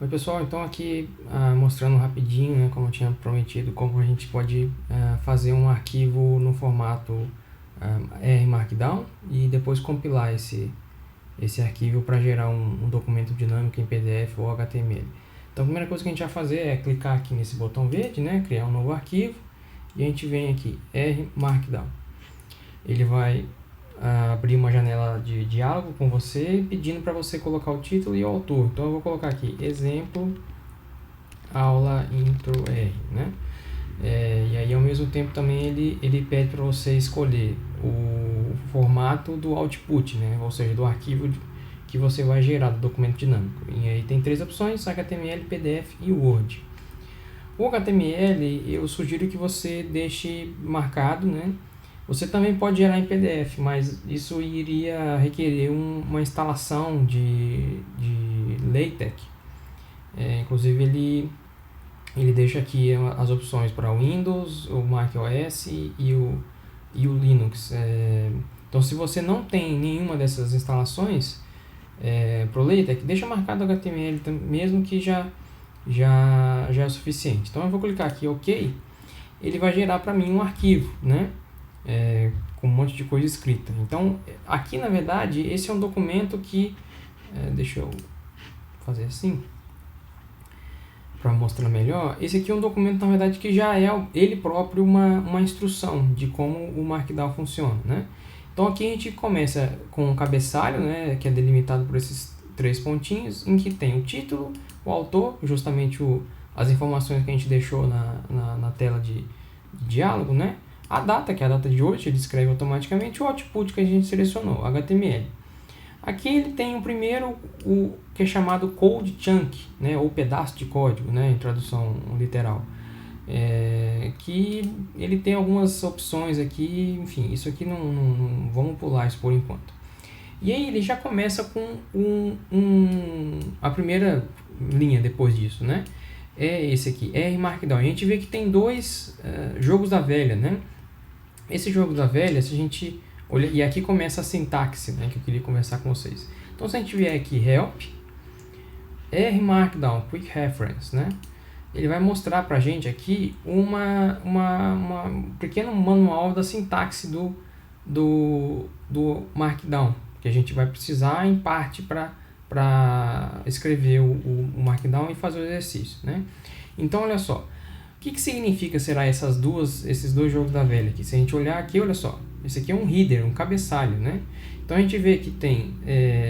Oi pessoal, então aqui mostrando rapidinho, né, como eu tinha prometido, como a gente pode fazer um arquivo no formato R Markdown e depois compilar esse arquivo para gerar um documento dinâmico em PDF ou HTML. Então a primeira coisa que a gente vai fazer é clicar aqui nesse botão verde, né, criar um novo arquivo, e a gente vem aqui, R Markdown. Ele vai abrir uma janela de diálogo com você, pedindo para você colocar o título e o autor. Então eu vou colocar aqui, exemplo, aula intro R, né? E aí ao mesmo tempo também ele pede para você escolher o formato do output, né? Ou seja, do arquivo que você vai gerar do documento dinâmico. E aí tem três opções, HTML, PDF e Word. O HTML eu sugiro que você deixe marcado, né? Você também pode gerar em PDF, mas isso iria requerer uma instalação de LaTeX. Inclusive ele deixa aqui as opções para o Windows, o macOS e o Linux. Então se você não tem nenhuma dessas instalações para o LaTeX, deixa marcado o HTML mesmo, que já é o suficiente. Então eu vou clicar aqui OK, ele vai gerar para mim um arquivo, né? Com um monte de coisa escrita. Então aqui na verdade esse é um documento que deixa eu fazer assim para mostrar melhor. Esse aqui é um documento na verdade que já é ele próprio uma instrução de como o Markdown funciona, né? Então aqui a gente começa com um cabeçalho, né, que é delimitado por esses três pontinhos, em que tem o título, o autor, justamente as informações que a gente deixou na tela de diálogo, né? A data, que é a data de hoje, ele escreve automaticamente, o output que a gente selecionou, HTML. Aqui ele tem o primeiro, o que é chamado code chunk, né, ou pedaço de código, né, em tradução literal. Que ele tem algumas opções aqui, enfim, isso aqui não vamos pular isso por enquanto. E aí ele já começa com a primeira linha depois disso, né? É esse aqui, R Markdown. E a gente vê que tem dois jogos da velha, né? Esse jogo da velha, se a gente olha, e aqui começa a sintaxe, né, que eu queria conversar com vocês. Então se a gente vier aqui, help, R Markdown, quick reference, né? Ele vai mostrar pra gente aqui um pequeno manual da sintaxe do Markdown, que a gente vai precisar em parte para escrever o Markdown e fazer o exercício, né? Então olha só, o que significa será esses dois jogos da velha aqui? Se a gente olhar aqui, olha só, esse aqui é um header, um cabeçalho, né? Então a gente vê que tem,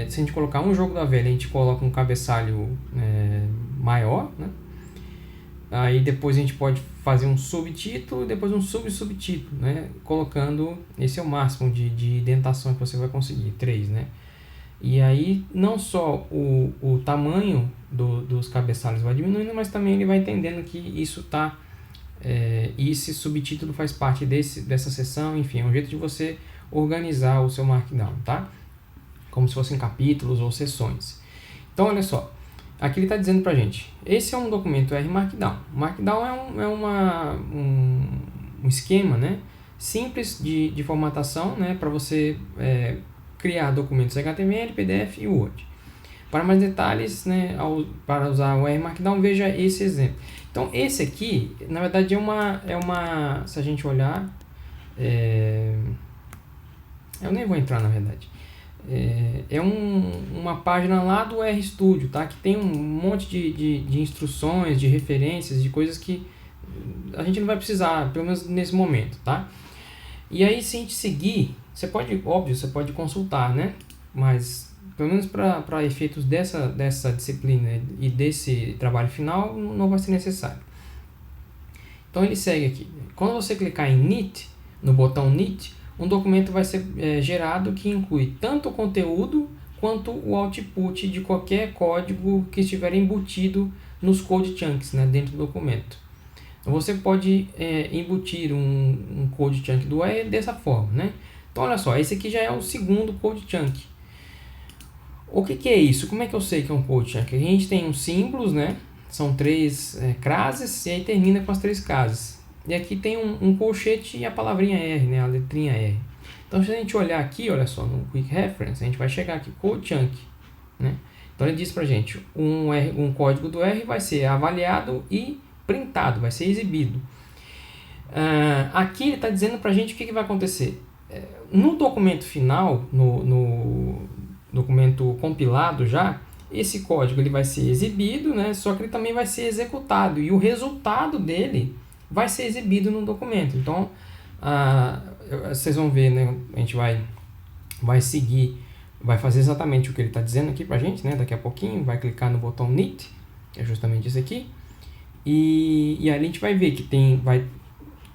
se a gente colocar um jogo da velha, a gente coloca um cabeçalho maior, né? Aí depois a gente pode fazer um subtítulo e depois um subtítulo, né? Colocando, esse é o máximo de indentação que você vai conseguir, 3, né? E aí não só o tamanho dos cabeçalhos vai diminuindo, mas também ele vai entendendo que isso está esse subtítulo faz parte dessa seção, enfim, é um jeito de você organizar o seu Markdown, tá? Como se fossem capítulos ou seções. Então, olha só, aqui ele está dizendo pra gente, esse é um documento R Markdown. Markdown é um esquema, né, simples de formatação, né, para você criar documentos HTML, PDF e Word. Para mais detalhes, né, para usar o R Markdown, veja esse exemplo. Então esse aqui, na verdade, se a gente olhar, eu nem vou entrar na verdade, uma página lá do RStudio, tá? Que tem um monte de instruções, de referências, de coisas que a gente não vai precisar, pelo menos nesse momento, tá? E aí se a gente seguir, você pode consultar, né? Mas pelo menos para efeitos dessa disciplina e desse trabalho final, não vai ser necessário. Então ele segue aqui. Quando você clicar em Knit, no botão Knit, um documento vai ser gerado que inclui tanto o conteúdo quanto o output de qualquer código que estiver embutido nos code chunks, né, dentro do documento. Então você pode embutir um code chunk do R dessa forma, né? Então olha só, esse aqui já é o segundo code chunk. O que é isso? Como é que eu sei que é um code chunk? A gente tem uns símbolos, né? São 3 crases e aí termina com as 3 cases. E aqui tem um colchete e a palavrinha R, né? A letrinha R. Então se a gente olhar aqui, olha só, no Quick Reference, a gente vai chegar aqui, code chunk, né? Então ele diz para a gente, um código do R vai ser avaliado e printado, vai ser exibido. Aqui ele está dizendo para a gente o que vai acontecer. No documento final, no documento compilado já, esse código ele vai ser exibido, né? Só que ele também vai ser executado e o resultado dele vai ser exibido no documento. Então, vocês vão ver, né? A gente vai seguir, vai fazer exatamente o que ele está dizendo aqui para a gente, né? Daqui a pouquinho, vai clicar no botão Init, que é justamente isso aqui, e aí a gente vai ver que vai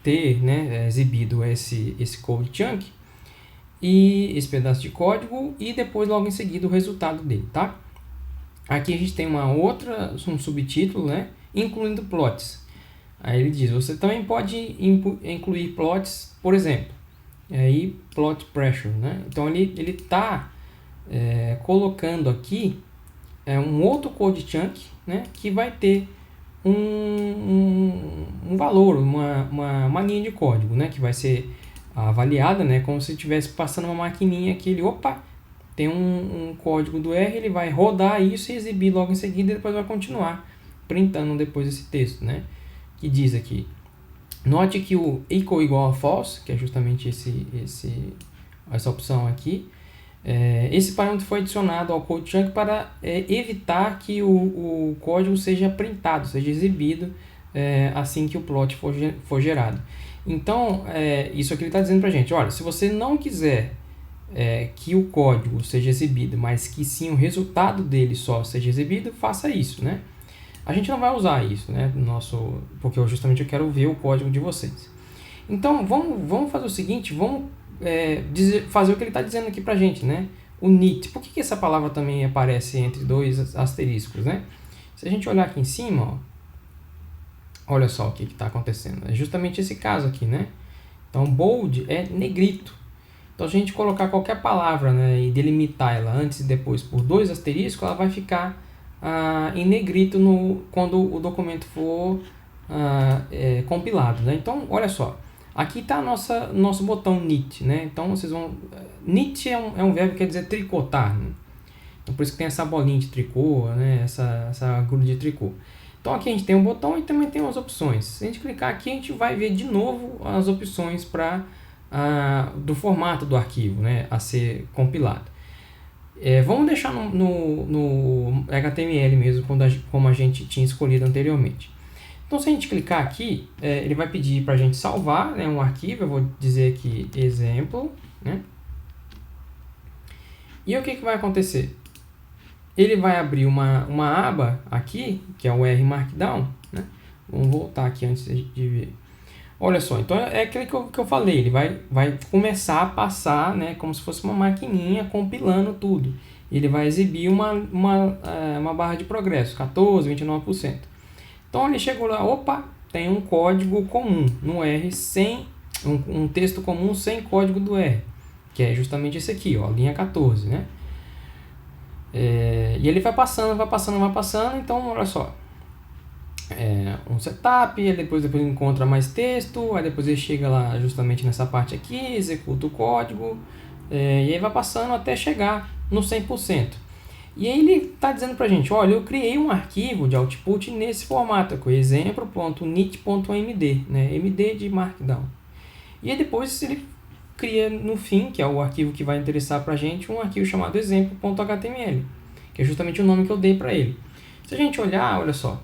ter, né, exibido esse code chunk e esse pedaço de código e depois logo em seguida o resultado dele, tá? Aqui a gente tem um subtítulo, né, incluindo plots. Aí ele diz, você também pode incluir plots, por exemplo, aí plot pressure, né? Então ele está colocando aqui um outro code chunk, né, que vai ter um valor, uma linha de código, né, que vai ser avaliada, né, como se estivesse passando uma maquininha que ele, tem um código do R, ele vai rodar isso e exibir logo em seguida e depois vai continuar printando depois esse texto, né, que diz aqui, note que o equal igual a false, que é justamente essa opção aqui, esse parâmetro foi adicionado ao code chunk para evitar que o código seja printado, seja exibido assim que o plot for gerado. Então, isso aqui ele está dizendo para a gente, olha, se você não quiser que o código seja exibido, mas que sim o resultado dele só seja exibido, faça isso, né? A gente não vai usar isso, né? Porque justamente eu quero ver o código de vocês. Então, vamos fazer o seguinte, vamos fazer o que ele está dizendo aqui para a gente, né? O Init. Por que essa palavra também aparece entre dois asteriscos, né? Se a gente olhar aqui em cima, ó, olha só o que está acontecendo. É justamente esse caso aqui, né? Então, bold é negrito. Então, se a gente colocar qualquer palavra, né, e delimitar ela antes e depois por dois asteriscos, ela vai ficar em negrito quando o documento for compilado, né? Então, olha só. Aqui está nosso botão knit, né? Então, vocês vão... knit é um verbo que quer dizer tricotar, né? Então, por isso que tem essa bolinha de tricô, né? Essa agulha de tricô. Então, aqui a gente tem um botão e também tem as opções. Se a gente clicar aqui, a gente vai ver de novo as opções do formato do arquivo, né, a ser compilado. Vamos deixar no HTML mesmo, como a gente tinha escolhido anteriormente. Então, se a gente clicar aqui, ele vai pedir para a gente salvar, né, um arquivo. Eu vou dizer aqui exemplo, né? E o que vai acontecer? Ele vai abrir uma aba aqui, que é o R Markdown, né? Vamos voltar aqui antes de ver. Olha só, então é aquele que eu falei, ele vai começar a passar, né, como se fosse uma maquininha compilando tudo. Ele vai exibir uma barra de progresso, 14%, 29%. Então ele chegou lá, tem um código comum no R sem um texto comum sem código do R, que é justamente esse aqui, ó, linha 14, né? E ele vai passando, então olha só. Um setup, aí depois encontra mais texto, aí depois ele chega lá justamente nessa parte aqui, executa o código, e aí vai passando até chegar no 100%. E aí ele está dizendo para a gente, olha, eu criei um arquivo de output nesse formato, com exemplo.init.md, né, MD de Markdown. E aí depois ele cria no fim, que é o arquivo que vai interessar para a gente, um arquivo chamado exemplo.html, que é justamente o nome que eu dei para ele. Se a gente olhar, olha só,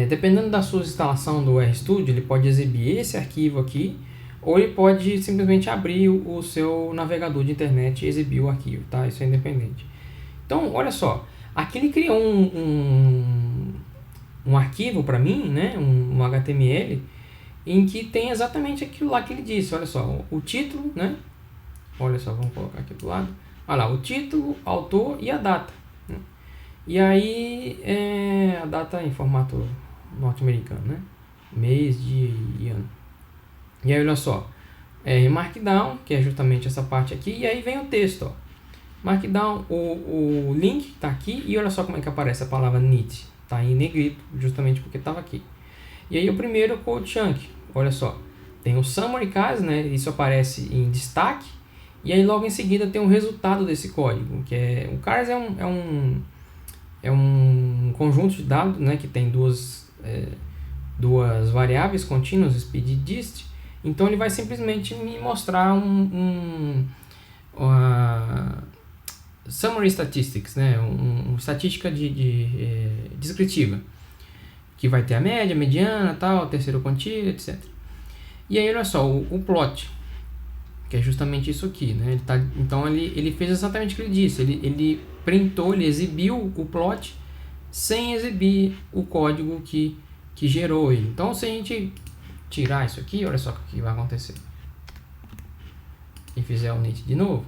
dependendo da sua instalação do RStudio, ele pode exibir esse arquivo aqui, ou ele pode simplesmente abrir o seu navegador de internet e exibir o arquivo, tá? Isso é independente. Então, olha só, aqui ele criou um arquivo para mim, né? um HTML, em que tem exatamente aquilo lá que ele disse. Olha só, o título, né? Olha só, vamos colocar aqui do lado. Olha lá, o título, autor e a data. Né? E aí, a data em formato norte-americano, né? Mês, dia e ano. E aí, olha só, Markdown, que é justamente essa parte aqui, e aí vem o texto, ó. Markdown, o link está aqui, e olha só como é que aparece a palavra init. Está em negrito, justamente porque estava aqui. E aí o primeiro code chunk, olha só, tem o summary case, né? Isso aparece em destaque, e aí logo em seguida tem o resultado desse código, que o case é é um conjunto de dados, né, que tem duas variáveis contínuas, speed e dist. Então ele vai simplesmente me mostrar summary statistics, né, uma estatística descritiva, que vai ter a média, a mediana, tal, terceiro quantilha, etc. E aí olha só, o plot, que é justamente isso aqui, né? Então ele fez exatamente o que ele disse, ele printou, ele exibiu o plot sem exibir o código que gerou ele. Então se a gente tirar isso aqui, olha só o que vai acontecer. E fizer o init de novo,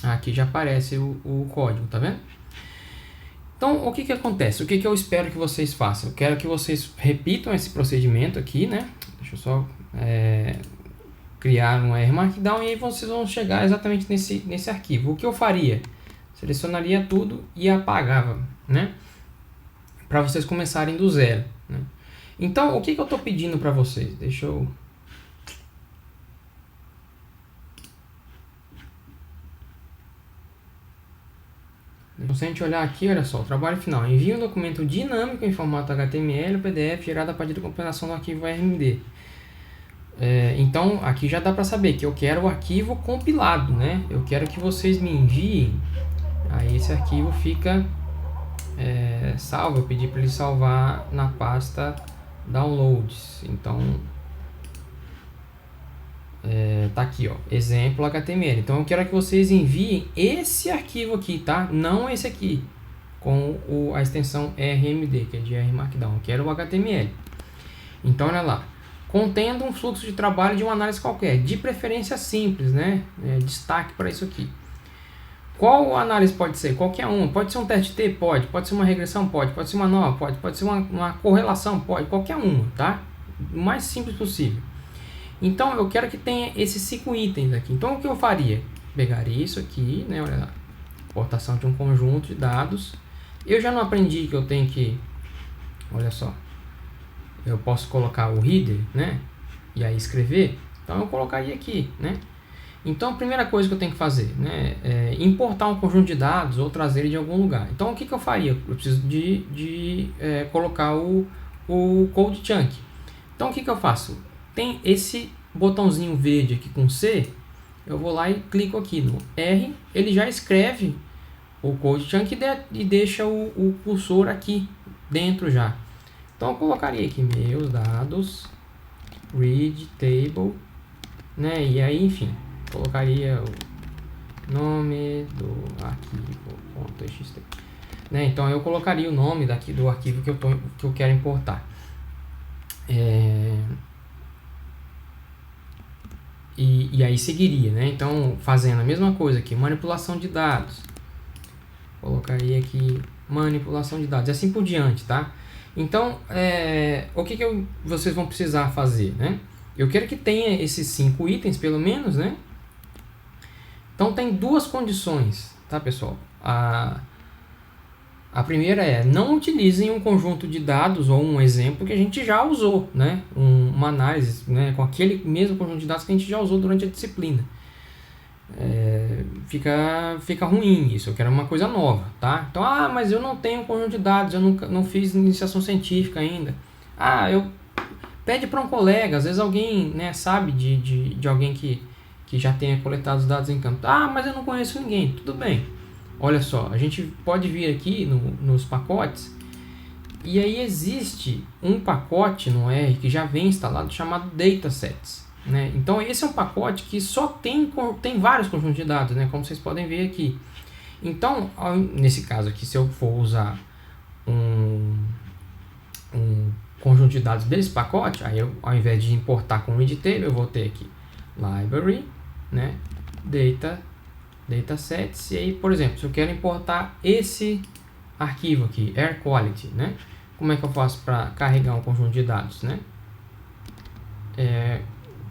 aqui já aparece o código, tá vendo? Então, o que acontece? O que eu espero que vocês façam? Eu quero que vocês repitam esse procedimento aqui, né? Deixa eu só criar um R Markdown e aí vocês vão chegar exatamente nesse arquivo. O que eu faria? Selecionaria tudo e apagava, né? Para vocês começarem do zero, né? Então, o que eu estou pedindo para vocês? Deixa eu... Então, se a gente olhar aqui, olha só, o trabalho final. Envia um documento dinâmico em formato HTML ou PDF gerado a partir da compilação do arquivo RMD. Então, aqui já dá para saber que eu quero o arquivo compilado, né? Eu quero que vocês me enviem. Aí esse arquivo fica salvo. Eu pedi para ele salvar na pasta downloads. Então, tá aqui, ó, exemplo HTML. Então eu quero que vocês enviem esse arquivo aqui, tá? Não esse aqui, com a extensão RMD, que é de R Markdown. Eu quero o HTML. Então olha lá, contendo um fluxo de trabalho de uma análise qualquer, de preferência simples, né? Destaque para isso aqui. Qual análise pode ser? Qualquer uma. Pode ser um teste T? Pode ser uma regressão? Pode ser uma nova? Pode ser uma correlação? Qualquer uma, tá? O mais simples possível. Então eu quero que tenha esses 5 itens aqui. Então o que eu faria? Pegaria isso aqui, né? Olha lá, importação de um conjunto de dados. Eu já não aprendi que eu tenho que, olha só, eu posso colocar o header, né? E aí escrever. Então eu colocaria aqui, né? Então a primeira coisa que eu tenho que fazer, né, é importar um conjunto de dados ou trazer ele de algum lugar. Então o que eu faria? Eu preciso de colocar o code chunk. Então o que eu faço? Tem esse botãozinho verde aqui com C, eu vou lá e clico aqui no R, ele já escreve o code chunk e deixa o cursor aqui dentro já. Então eu colocaria aqui meus dados, read table, né, e aí enfim, colocaria o nome do arquivo.txt, né, então eu colocaria o nome daqui do arquivo que eu quero importar. E aí seguiria, né? Então, fazendo a mesma coisa aqui, manipulação de dados. Colocaria aqui manipulação de dados, e assim por diante, tá? Então, o que vocês vão precisar fazer, né? Eu quero que tenha esses 5 itens, pelo menos, né? Então, tem 2 condições, tá, pessoal? A primeira é, não utilizem um conjunto de dados ou um exemplo que a gente já usou, né? Uma análise, né? Com aquele mesmo conjunto de dados que a gente já usou durante a disciplina. Fica ruim isso, eu quero uma coisa nova, tá? Então, mas eu não tenho um conjunto de dados, eu não fiz iniciação científica ainda. Pede para um colega, às vezes alguém, né, sabe de alguém que já tenha coletado os dados em campo. Mas eu não conheço ninguém, tudo bem. Olha só, a gente pode vir aqui nos pacotes, e aí existe um pacote no R que já vem instalado chamado Datasets, né? Então esse é um pacote que só tem vários conjuntos de dados, né? Como vocês podem ver aqui. Então, nesse caso aqui, se eu for usar um conjunto de dados desse pacote, aí eu, ao invés de importar com read table, eu vou ter aqui library, né? Datasets, e aí, por exemplo, se eu quero importar esse arquivo aqui, Air Quality, né? Como é que eu faço para carregar um conjunto de dados, né?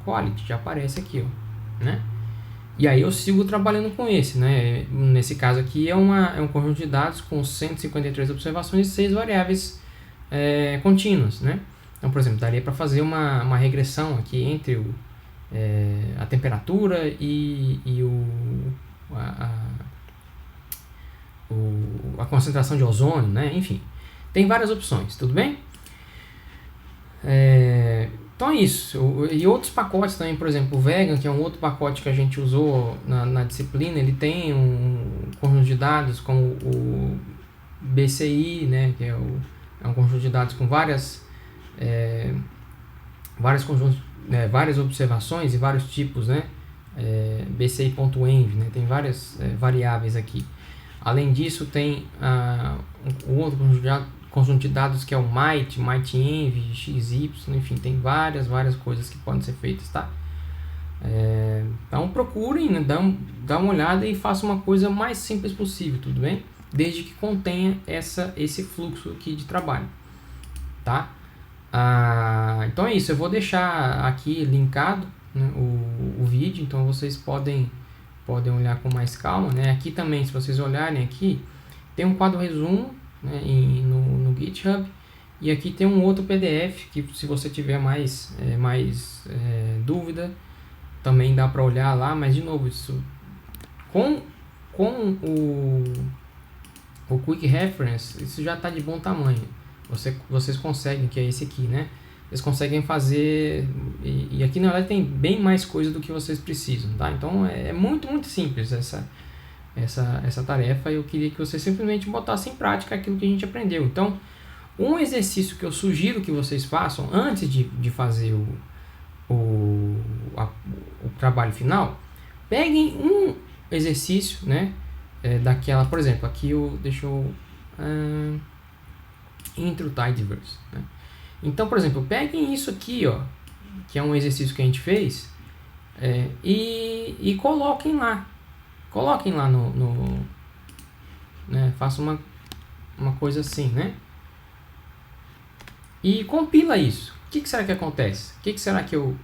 Quality, já aparece aqui, ó, né? E aí eu sigo trabalhando com esse, né? Nesse caso aqui é um conjunto de dados com 153 observações e 6 variáveis contínuas, né? Então, por exemplo, daria para fazer uma regressão aqui entre a temperatura e a concentração de ozônio, né? Enfim, tem várias opções, tudo bem? Então é isso. E outros pacotes também, por exemplo, o Vegan, que é um outro pacote que a gente usou na disciplina, ele tem um conjunto de dados como o BCI, né, que é um conjunto de dados com várias conjuntos, várias observações e vários tipos, né? BCI.env, né? Tem várias variáveis aqui. Além disso, tem um outro conjunto de dados que é o MIT-env, XY, enfim, tem várias coisas que podem ser feitas, tá? Então procurem, né? Dá uma olhada e faça uma coisa mais simples possível, tudo bem? Desde que contenha esse fluxo aqui de trabalho, tá? Então é isso, eu vou deixar aqui linkado, né, o vídeo, então vocês podem olhar com mais calma, né? Aqui também, se vocês olharem aqui, tem um quadro resumo, né, no GitHub, e aqui tem um outro PDF que, se você tiver mais dúvida, também dá para olhar lá, mas de novo, isso com o Quick Reference, isso já está de bom tamanho. Vocês conseguem, que é esse aqui, né? Vocês conseguem fazer, e aqui na verdade tem bem mais coisa do que vocês precisam, tá? Então é muito simples essa tarefa. Eu queria que vocês simplesmente botassem em prática aquilo que a gente aprendeu. Então, um exercício que eu sugiro que vocês façam antes de fazer o trabalho final, peguem um exercício, né? Daquela, por exemplo, aqui intro tidyverse, né? Então, por exemplo, peguem isso aqui, ó, que é um exercício que a gente fez, e coloquem lá no né, faça uma coisa assim, né? E compila isso. O que será que acontece? O que será que eu...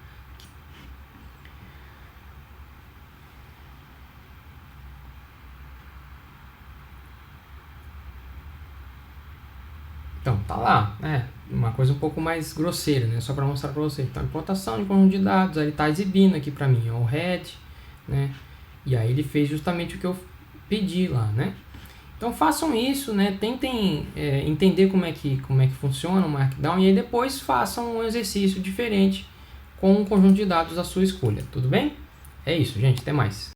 Então, tá lá, né? Uma coisa um pouco mais grosseira, né? Só para mostrar para vocês. Então, importação de conjunto de dados, aí ele está exibindo aqui para mim, o head, né? E aí ele fez justamente o que eu pedi lá, né? Então façam isso, né? Tentem entender como é que funciona o Markdown, e aí depois façam um exercício diferente com um conjunto de dados da sua escolha, tudo bem? É isso, gente, até mais.